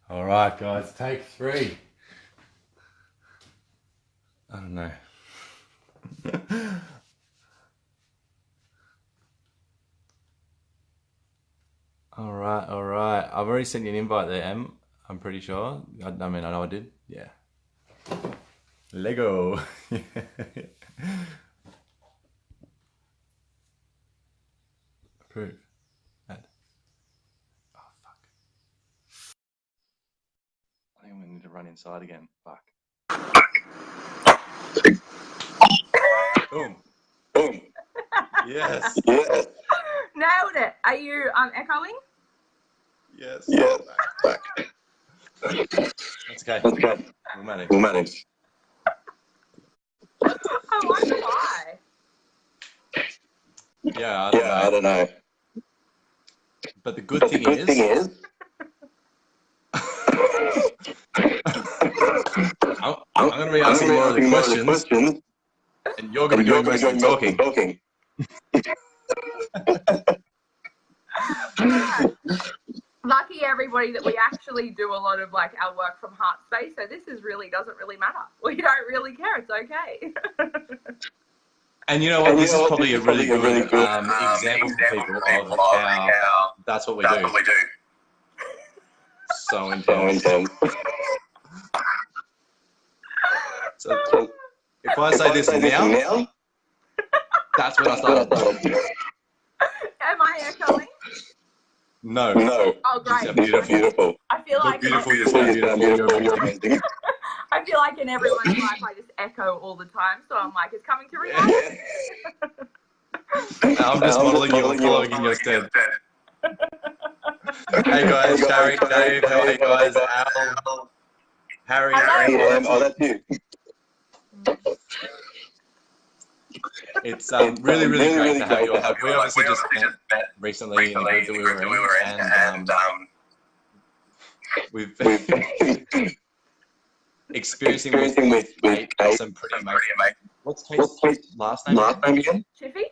All right, guys, take 3. I don't know. All right, all right. I've already sent you an invite there, Em. I'm pretty sure. I mean, I know I did. Yeah. Lego. Approve. Add. Oh, fuck. I think I'm gonna need to run inside again. Fuck. Boom. Boom. Yes. Yes. Nailed it. Are you echoing? Yes. Yes. Back. That's okay. That's okay. We'll manage. We'll manage. I wonder why. Yeah, I don't know. But the good thing is I'm going to be asking more of the questions, and you're going to be doing most of the talking. Lucky everybody that we actually do a lot of like our work from heart space, so this really doesn't really matter. We don't really care. It's okay. And you know what? This is probably a really good example for people of how that's what we do. So intense. So if I say this now, that's when I start. Am I echoing? No. Oh, great. It's beautiful. I feel like Beautiful. You're amazing. I feel like in everyone's life I just echo all the time, so I'm like, it's coming to reality. I'm just modeling you and following in your stead. Hey guys, Sherry, Dave, hey guys, Al, Harry, Oh, that's you. It's really great to have you all. We obviously just met recently in the group that we were in, and we've been experiencing with Kate some pretty amazing. What's Kate's last name again? Shiffy.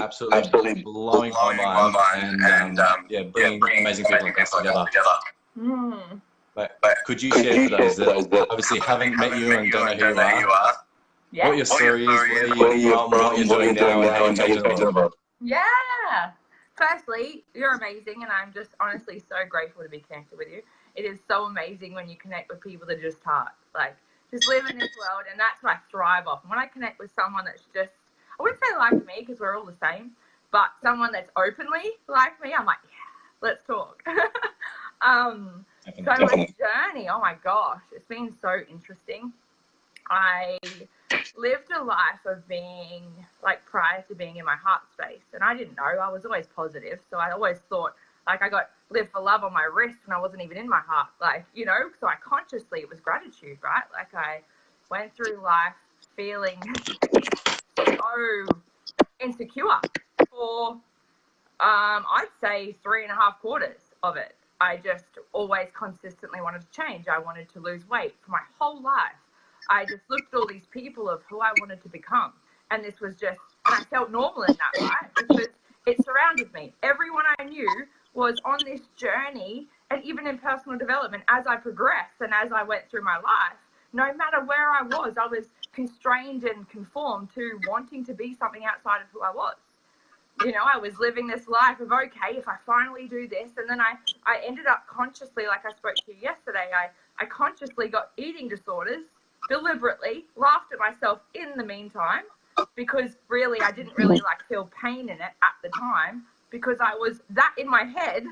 Absolutely blowing my mind, and yeah, bringing amazing people together. But could you share for those that obviously haven't met you and don't know who you are? Yeah. What your story is, where you're from, what you're doing now, and how you're changing the world. Yeah. Firstly, you're amazing, and I'm just honestly so grateful to be connected with you. It is so amazing when you connect with people that just heart, like just live in this world, and that's what I thrive off. And when I connect with someone that's just, I wouldn't say like me because we're all the same, but someone that's openly like me, I'm like, yeah, let's talk. So my journey, oh my gosh, it's been so interesting. I lived a life of being like prior to being in my heart space, and I didn't know. I was always positive, so I always thought like I got live for love on my wrist and I wasn't even in my heart, like, you know, so I consciously, it was gratitude, right? Like I went through life feeling so insecure for I'd say 3.5 quarters of it. I just always consistently wanted to change. I wanted to lose weight for my whole life. I just looked at all these people of who I wanted to become. And this was just, and I felt normal in that, right? Because it surrounded me. Everyone I knew was on this journey, and even in personal development, as I progressed and as I went through my life, no matter where I was constrained and conformed to wanting to be something outside of who I was. You know, I was living this life of, okay, if I finally do this, and then I ended up consciously, like I spoke to you yesterday, I consciously got eating disorders, deliberately, laughed at myself in the meantime, because really I didn't really like feel pain in it at the time, because I was that in my head,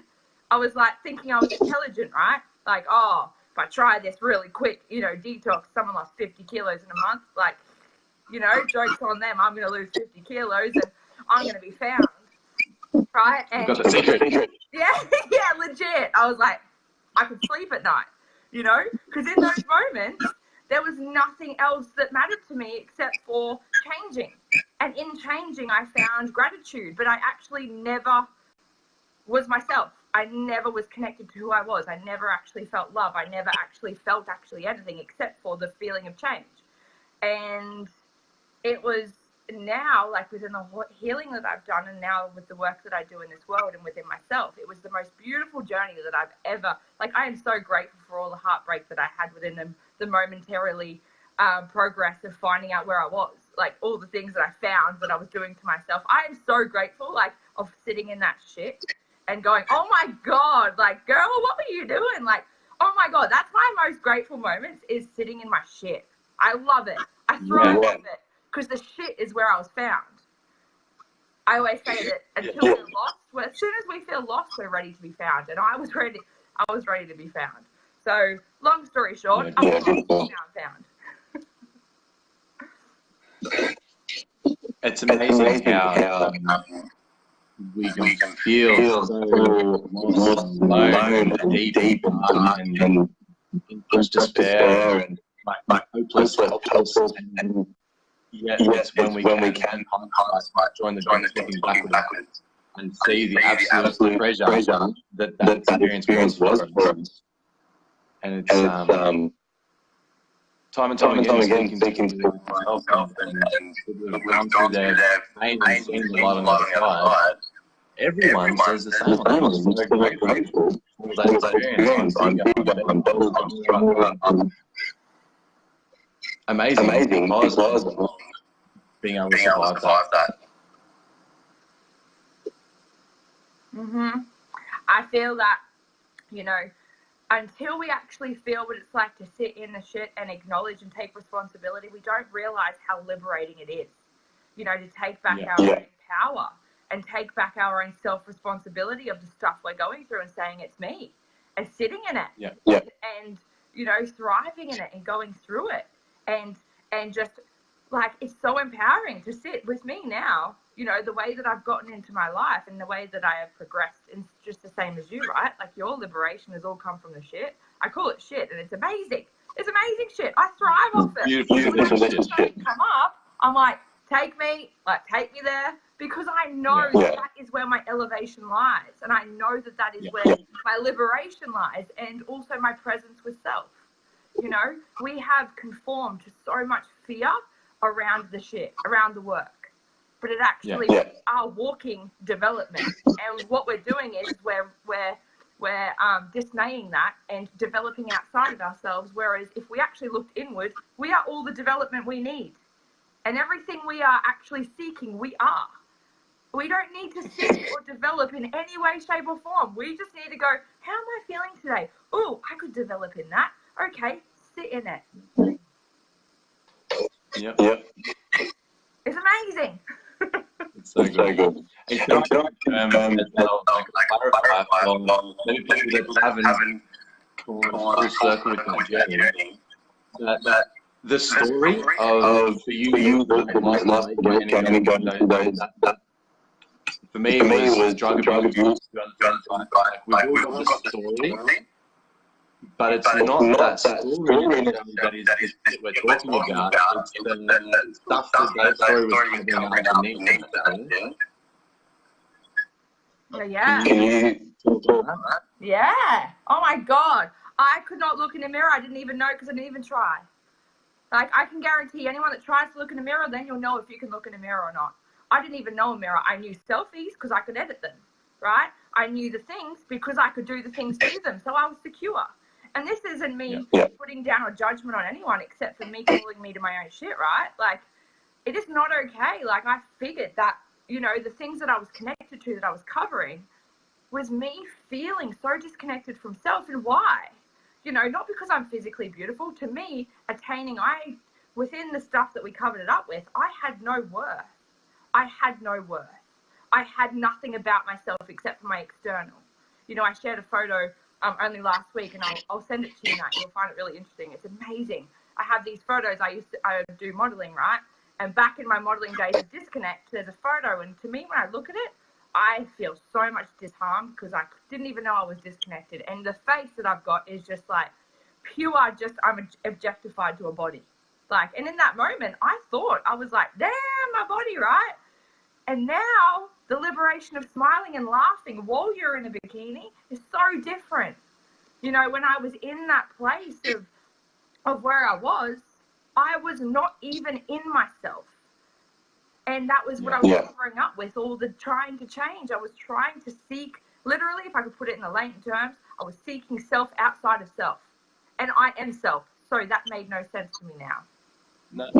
I was like thinking I was intelligent, right? Like, oh, if I try this really quick, you know, detox, someone lost 50 kilos in a month, like, you know, joke's on them, I'm going to lose 50 kilos and I'm going to be found, right? And Got the secret. yeah, legit. I was like, I could sleep at night, you know, because in those moments, there was nothing else that mattered to me except for changing. And in changing, I found gratitude, but I actually never was myself. I never was connected to who I was. I never actually felt love. I never actually felt anything except for the feeling of change. And it was now, like within the healing that I've done, and now with the work that I do in this world and within myself, it was the most beautiful journey that I've ever, like, I am so grateful for all the heartbreak that I had within the momentarily progress of finding out where I was, like all the things that I found that I was doing to myself. I am so grateful, like, of sitting in that shit and going, oh my God, like, girl, what were you doing? Like, oh my God, that's my most grateful moments, is sitting in my shit. I love it. I thrive off it, because the shit is where I was found. I always say that until we're lost, as soon as we feel lost, we're ready to be found. And I was ready to be found. So, long story short, I'm lost, now I'm found. It's amazing how we can feel so lost, alone, and deep and in despair and like hopeless, helpless, and yet it's when we can join the dots, looking backwards and see the absolute treasure that experience was for us. And it's time and time again speaking to myself and people who have gone through their pain and seen the light on the other side. Everyone says the same. I'm so grateful for that experience. I'm bigger. Amazing because being able to survive that. I feel that, you know, until we actually feel what it's like to sit in the shit and acknowledge and take responsibility, we don't realize how liberating it is, you know, to take back our own power and take back our own self-responsibility of the stuff we're going through and saying it's me, and sitting in it and, you know, thriving in it and going through it. And just, like, it's so empowering to sit with me now, you know, the way that I've gotten into my life and the way that I have progressed. It's just the same as you, right? Like, your liberation has all come from the shit. I call it shit, and it's amazing. It's amazing shit. I thrive off it. Beautiful shit. Come up, I'm like, take me there, because I know that is where my elevation lies. And I know that is where my liberation lies, and also my presence with self. You know, we have conformed to so much fear around the shit, around the work, but it actually is our walking development. And what we're doing is we're dismaying that and developing outside of ourselves. Whereas if we actually looked inward, we are all the development we need, and everything we are actually seeking, we are. We don't need to seek or develop in any way, shape, or form. We just need to go, how am I feeling today? Oh, I could develop in that. Okay, sit in it. Yep. It's amazing. It's so good. And can I as well, clarify, maybe people that haven't gone full circle with my journey, that the story of for you last week and going through those, for me it was drug abuse. Like, we've all got a story, but it's not that story that is we're talking about. It's the stuff that story was coming underneath. Can you talk about that? Yeah. Oh my God. I could not look in a mirror. I didn't even know, because I didn't even try. Like, I can guarantee anyone that tries to look in a mirror, then you'll know if you can look in a mirror or not. I didn't even know a mirror. I knew selfies because I could edit them, right? I knew the things because I could do the things to them. So I was secure. And this isn't me putting down a judgment on anyone except for me calling me to my own shit, right? Like, it is not okay. Like, I figured that, you know, the things that I was connected to, that I was covering, was me feeling so disconnected from self. And why? You know, not because I'm physically beautiful. To me, within the stuff that we covered it up with, I had no worth. I had no worth. I had nothing about myself except for my external. You know, I shared a photo only last week, and I'll send it to you now. You'll find it really interesting. It's amazing. I have these photos. I do modeling, right? And back in my modeling days of disconnect, there's a photo, and to me, when I look at it, I feel so much disharmed because I didn't even know I was disconnected. And the face that I've got is just like pure, I'm objectified to a body. Like, and in that moment, I was like, damn, my body, right? And now the liberation of smiling and laughing while you're in a bikini is so different. You know, when I was in that place of where I was not even in myself. And that was what I was growing up with, all the trying to change. I was trying to seek, literally, if I could put it in the latent terms, I was seeking self outside of self. And I am self. So that made no sense to me now. No,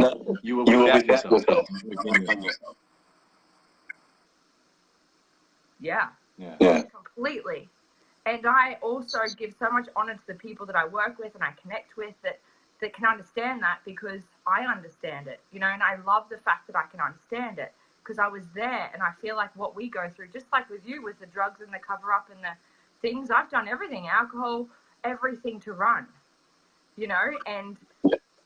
you were without yourself. Yeah. Completely. And I also give so much honor to the people that I work with and I connect with that can understand that, because I understand it, you know, and I love the fact that I can understand it because I was there. And I feel like what we go through, just like with you, with the drugs and the cover up and the things, I've done everything, alcohol, everything to run, you know, and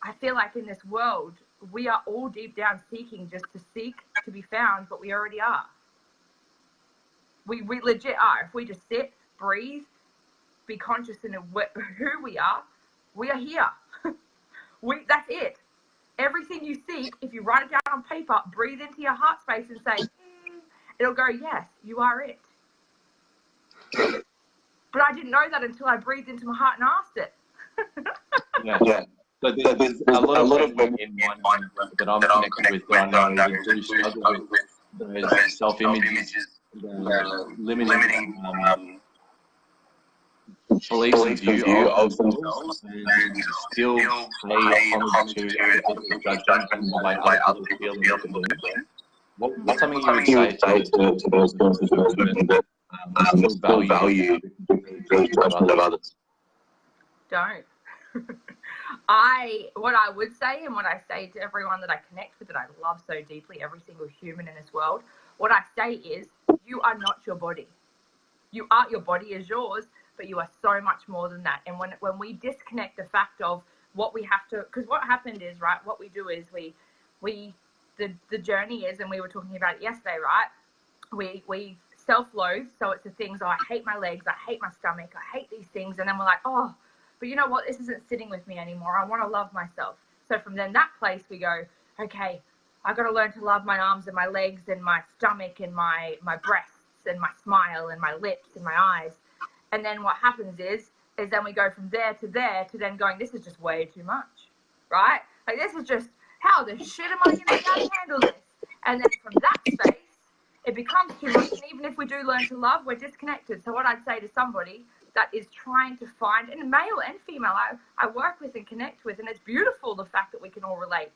I feel like in this world, we are all deep down seeking just to seek to be found, but we already are. We legit are. If we just sit, breathe, be conscious in who we are here. That's it. Everything you seek, if you write it down on paper, breathe into your heart space and say, it'll go, yes, you are it. But I didn't know that until I breathed into my heart and asked it. But there's a lot of women in my mind that I'm connected with that I know that do struggle with those self-images, limiting beliefs and view of themselves, and still pay homage to other people's judgment and the way other people feel and look at them. What's something you would say to those persons that still value the judgment of others? Don't. What I would say, and what I say to everyone that I connect with, that I love so deeply, every single human in this world, what I say is, you are not your body. Your body is yours, but you are so much more than that. And when we disconnect the fact of what we have to, because what happened is, right, what we do is the journey is, and we were talking about it yesterday, right, we self-loathe, so it's the things, I hate my legs, I hate my stomach, I hate these things, and then we're like, oh, but you know what, this isn't sitting with me anymore, I want to love myself. So from then that place we go, okay, I've got to learn to love my arms and my legs and my stomach and my breasts and my smile and my lips and my eyes. And then what happens is then we go from there to then going, this is just way too much, right? Like, this is just, how the shit am I going to handle this? And then from that space, it becomes too much. And even if we do learn to love, we're disconnected. So what I'd say to somebody that is trying to find, and male and female, I work with and connect with, and it's beautiful, the fact that we can all relate,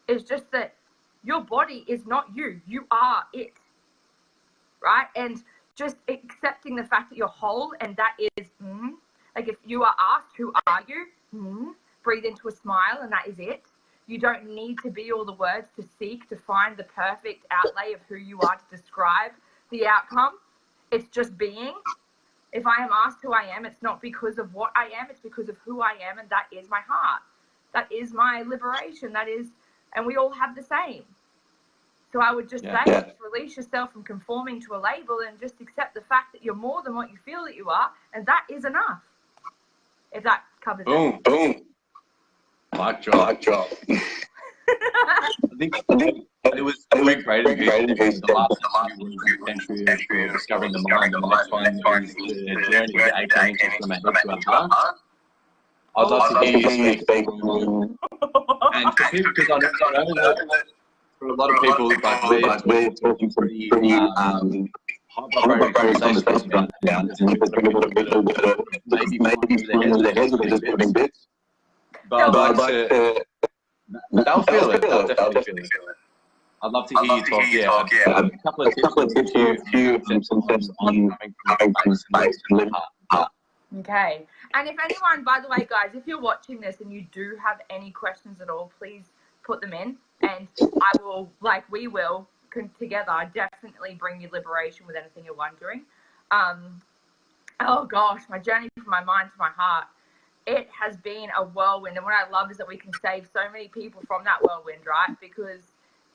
is just that your body is not you. You are it, right? And just accepting the fact that you're whole, and that is, like, if you are asked, who are you? Breathe into a smile, and that is it. You don't need to be all the words to seek to find the perfect outlay of who you are to describe the outcome. It's just being. If I am asked who I am, it's not because of what I am, it's because of who I am, and that is my heart. That is my liberation. That is, and we all have the same. So I would just say, just release yourself from conforming to a label and just accept the fact that you're more than what you feel that you are, and that is enough. If that covers it. Boom. Mic drop. I think it was great interview. The last one was the entry of discovering the mind. The next one is the journey, the 18 inches from our head to our heart. I'd love to hear you speak. And because I know that for a lot of people, like, we're talking pretty high-vibrating conversations about that, and there's a lot of people that are maybe falling their heads with these bits. But I'd like to... They'll feel it. They'll definitely feel it. I'd love to hear you talk. A couple of tips to you some tips on coming from space and living heart. Okay. And if anyone, by the way, guys, if you're watching this and you do have any questions at all, please put them in, and I will, like, we will together definitely bring you liberation with anything you're wondering. Oh gosh, my journey from my mind to my heart, it has been a whirlwind, and what I love is that we can save so many people from that whirlwind, right? Because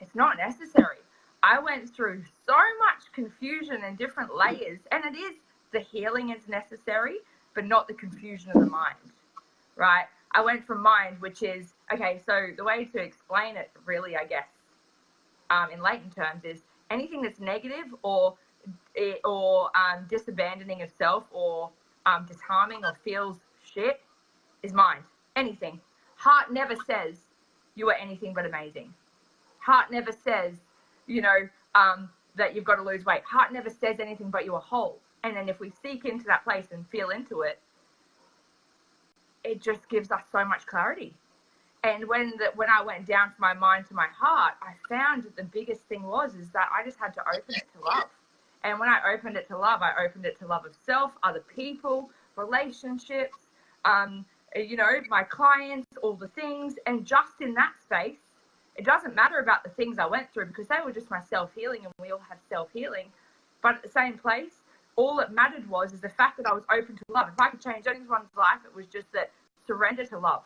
it's not necessary. I went through so much confusion and different layers, and it is, the healing is necessary, but not the confusion of the mind, right? I went from mind, which is, okay, so the way to explain it really, I guess, in latent terms, is anything that's negative or disabandoning of self, or disharming or feels shit, is mind. Anything. Heart never says you are anything but amazing. Heart never says you know, that you've got to lose weight. Heart never says anything but you are whole. And then if we seek into that place and feel into it, it just gives us so much clarity. And when I went down from my mind to my heart, I found that the biggest thing is that I just had to open it to love. And when I opened it to love, I opened it to love of self, other people, relationships, you know, my clients, all the things. And just in that space, it doesn't matter about the things I went through because they were just my self-healing, and we all have self-healing. But at the same place, all that mattered is the fact that I was open to love. If I could change anyone's life, it was just that surrender to love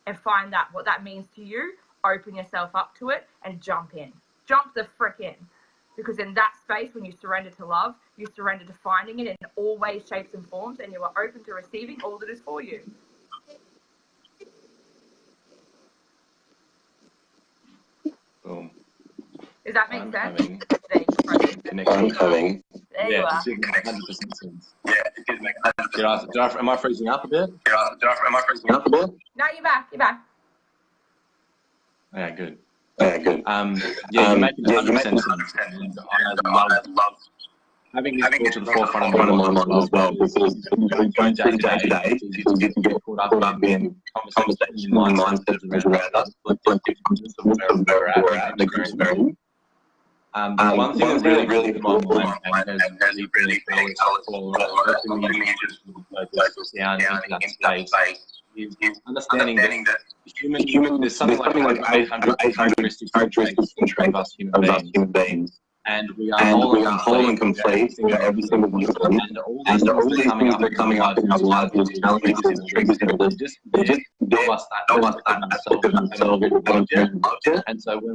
and find that what that means to you, open yourself up to it and jump in. Jump the frick in. Because in that space, when you surrender to love, you surrender to finding it in all ways, shapes and forms, and you are open to receiving all that is for you. Boom. Does that make sense? I'm coming. There you are. 100% sense. Yeah, it did make 100% sense. Am I freezing up a bit? Am I freezing up a bit? No, you're back. You're back. Yeah, good. Yeah, good. Yeah, you make 100% sense. And I love having this brought to the forefront of my mind as well, because day to day, you can get caught up in conversations and mindsets around us, of where we're at and the experience. One thing that's really in my mind and has really for me just down into that space is understanding that human there's something like 800 characteristics and traits of us human beings. And we are whole and complete in every single one of them. And all these things that are coming up in our lives, challenges and triggers, they just give us that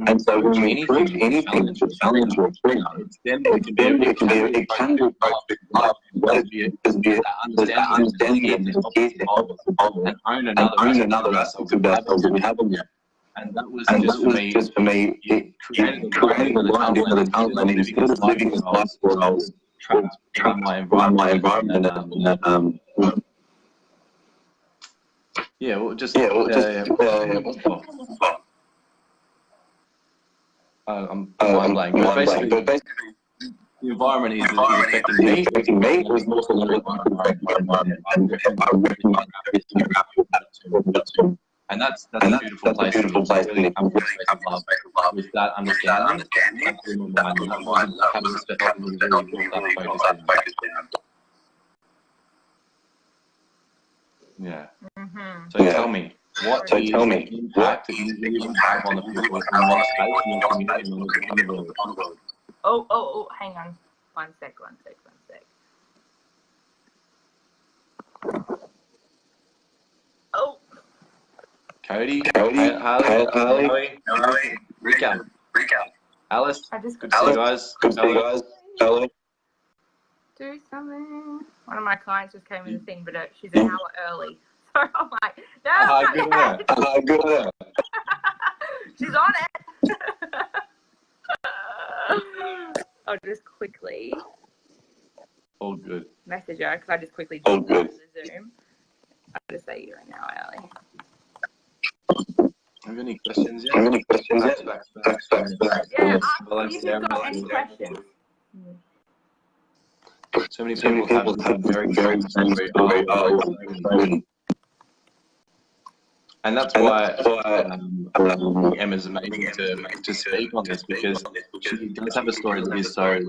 and so when we approach anything to challenge or trigger, it can be approached with love, because understanding it is and own another aspect of ourselves that we haven't yet. And that was just for me, it created the line into the talent I needed because living this life where I was trapped in my environment and yeah, well, just I'm mind blank. But basically, the environment is affecting me. It was more so the environment, and I recognize everything around me. And that's a beautiful place to really come to a space of love with that understanding. Having respect for really built that focus down. Yeah. So tell me, what is the impact that you really have on the people in your space, in your community, in the world? Oh, hang on. One sec. Oh. Cody, Harley, Recap, Alice, good to see you guys. Charlie. Do something. One of my clients just came in the thing, but she's an hour early. So I'm like, no, good on her. She's on it. I'll just quickly. All good. Message her because I just quickly jumped into the Zoom. I'll just say you're an hour early. Have any questions yet? Yeah, ask if you've got any questions. So many people have very and that's why Emma's amazing to speak on this, because she does have a story that is so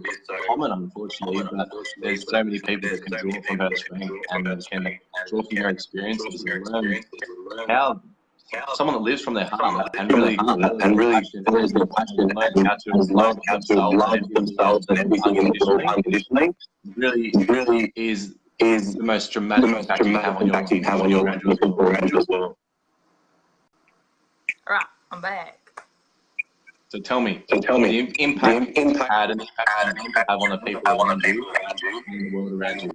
common, unfortunately, but there's so many people that can draw from her strength and that can draw from her experiences and learn how someone that lives from their heart and really follows their passion and learns how to love themselves and everything unconditionally really is the most dramatic impact you have on your people around you as well. All right, I'm back. So tell me the impact you had and the impact you have on the people around you and the world around you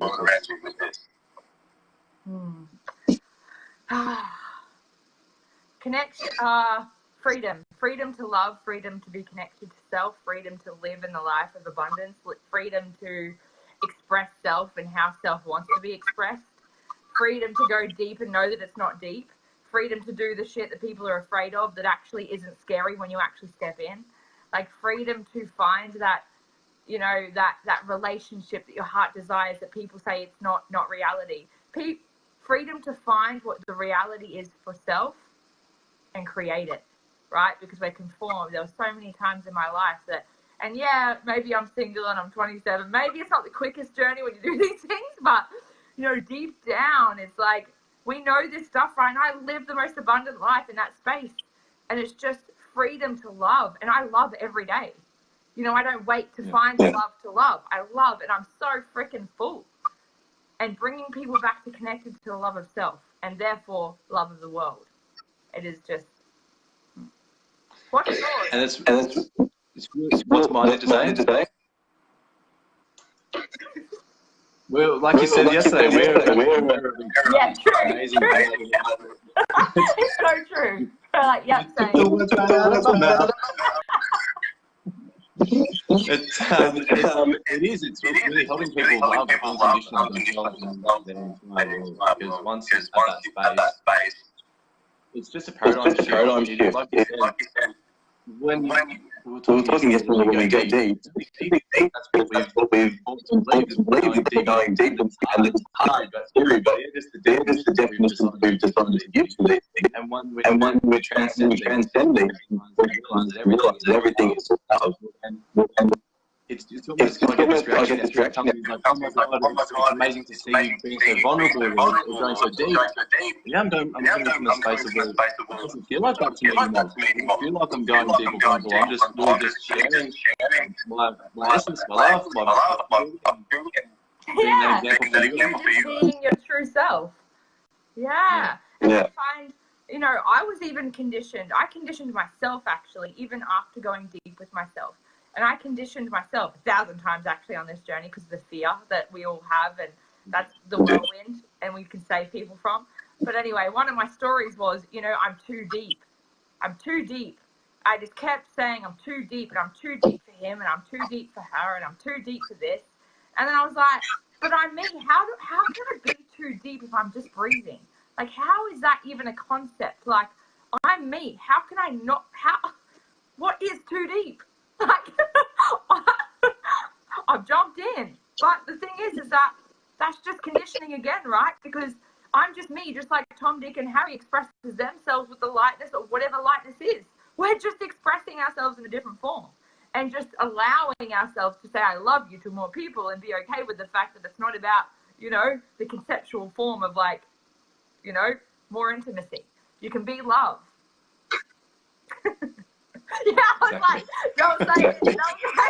with this. Connection, freedom to love, freedom to be connected to self, freedom to live in the life of abundance, freedom to express self and how self wants to be expressed, freedom to go deep and know that it's not deep, freedom to do the shit that people are afraid of that actually isn't scary when you actually step in. like freedom to find that, you know, that relationship that your heart desires, that people say it's not reality. Freedom to find what the reality is for self and create it, right? Because we're conformed. There were so many times in my life that, and yeah, maybe I'm single and I'm 27. Maybe it's not the quickest journey when you do these things, but, you know, deep down, it's like, we know this stuff, right? And I live the most abundant life in that space. And it's just freedom to love. And I love every day. You know, I don't wait to find the love to love. I love, and I'm so freaking full. And bringing people back to connected to the love of self, and therefore love of the world. It is just, what's yours? And it's what's mine to say? Well, like you said yesterday, we're yeah, true. Amazing. It's so true. We're like, yep, same. It is. It's really helping people love unconditional themselves, because once it's at that space, it's just a paradigm shift. Like you said, when we were talking yesterday, when we go deep, that's what we've going deep, and it's hard, but they're just the definitions we've decided to give to these things. And when we transcend these things, realize that everything is love. And it's almost like I get this reaction. Like, oh my God, it's amazing to see you being so vulnerable or going so deep. Yeah, I'm coming from a space of where it doesn't feel like that to me anymore. I feel like I'm going deep or vulnerable. I'm just really just sharing my essence, my life, yeah, being your true self. Yeah. And I find, you know, I was even conditioned. I conditioned myself, actually, even after going deep with myself. And I conditioned myself 1,000 times, actually, on this journey because of the fear that we all have, and that's the whirlwind, and we can save people from. But anyway, one of my stories was, you know, I'm too deep. I'm too deep. I just kept saying I'm too deep, and I'm too deep for him, and I'm too deep for her, and I'm too deep for this. And then I was like, but I'm me. How can I be too deep if I'm just breathing? Like, how is that even a concept? Like, I'm me. How can I not? What is too deep? Like, I've jumped in. But the thing is that that's just conditioning again, right? Because I'm just me, just like Tom, Dick, and Harry expresses themselves with the lightness of whatever lightness is. We're just expressing ourselves in a different form and just allowing ourselves to say, I love you to more people and be okay with the fact that it's not about, you know, the conceptual form of, like, you know, more intimacy. You can be love. Yeah, I was like, don't say it, don't say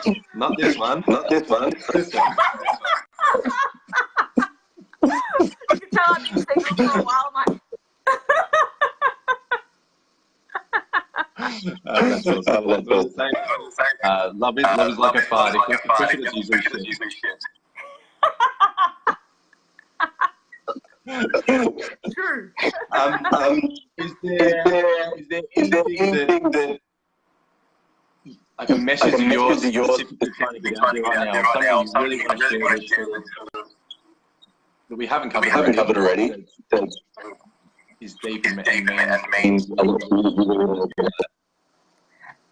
it. Not this one. This one. You can tell I've been single for a while, mate. That's awesome. Love is like a fart. If you push it, it's usually shit. True. Is there anything that, like a message of yours specifically trying to get out there right now, something you really want to share that we haven't covered already, that is deep and means a lot to you?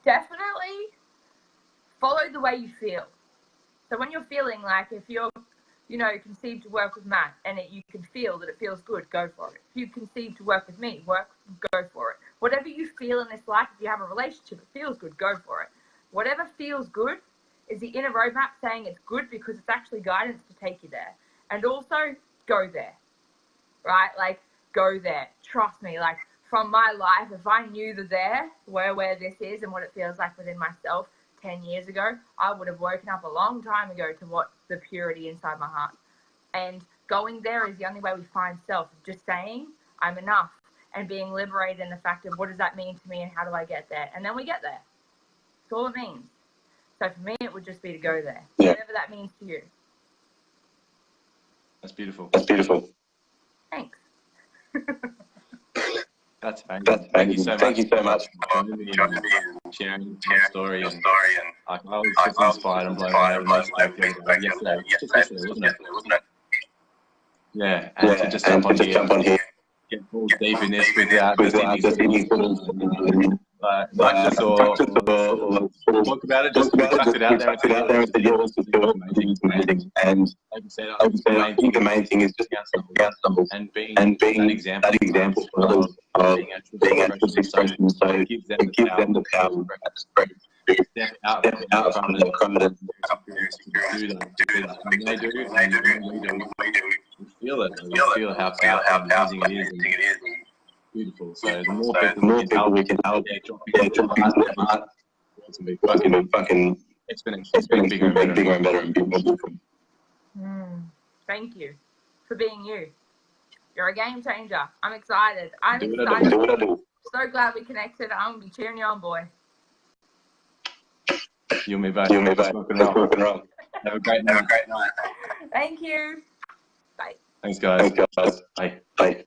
Definitely follow the way you feel. So when you're feeling like, if you're, you know, conceived to work with Matt and you can feel that it feels good, go for it. If you conceive to work with me, go for it. Whatever you feel in this life, if you have a relationship, it feels good, go for it. Whatever feels good is the inner roadmap saying it's good because it's actually guidance to take you there. And also, go there, right? Like, go there. Trust me, like, from my life, if I knew the there, where this is and what it feels like within myself 10 years ago, I would have woken up a long time ago to what the purity inside my heart. And going there is the only way we find self. Just saying, I'm enough, and being liberated in the fact of what does that mean to me and how do I get there? And then we get there. That's all it means. So for me, it would just be to go there, whatever that means to you. That's beautiful. Thanks. That's amazing. Thank you so much for sharing my story. And I was just inspired and blown away when yesterday, wasn't it? Yeah, and to just jump on here, get balls deep in this without just any sort of lectures or talk about it. Just chucked it out there and said, yeah, it's amazing. And like you said, I think the main thing is just counsel and being an example for others of being actual expression. So it gives them the power to step out from the crowd and do that. When they do, and we do, we feel it. We feel how powerful and amazing it is. And beautiful. So the more people we can help, drop into the heart, it's going to be fucking exponentially bigger and better and more beautiful. Thank you for being you. You're a game changer. I'm excited. I'm excited. So glad we connected. I'm going to be cheering you on, boy. You and me both. Have a great night. Thank you. Bye. Thanks, guys. Bye.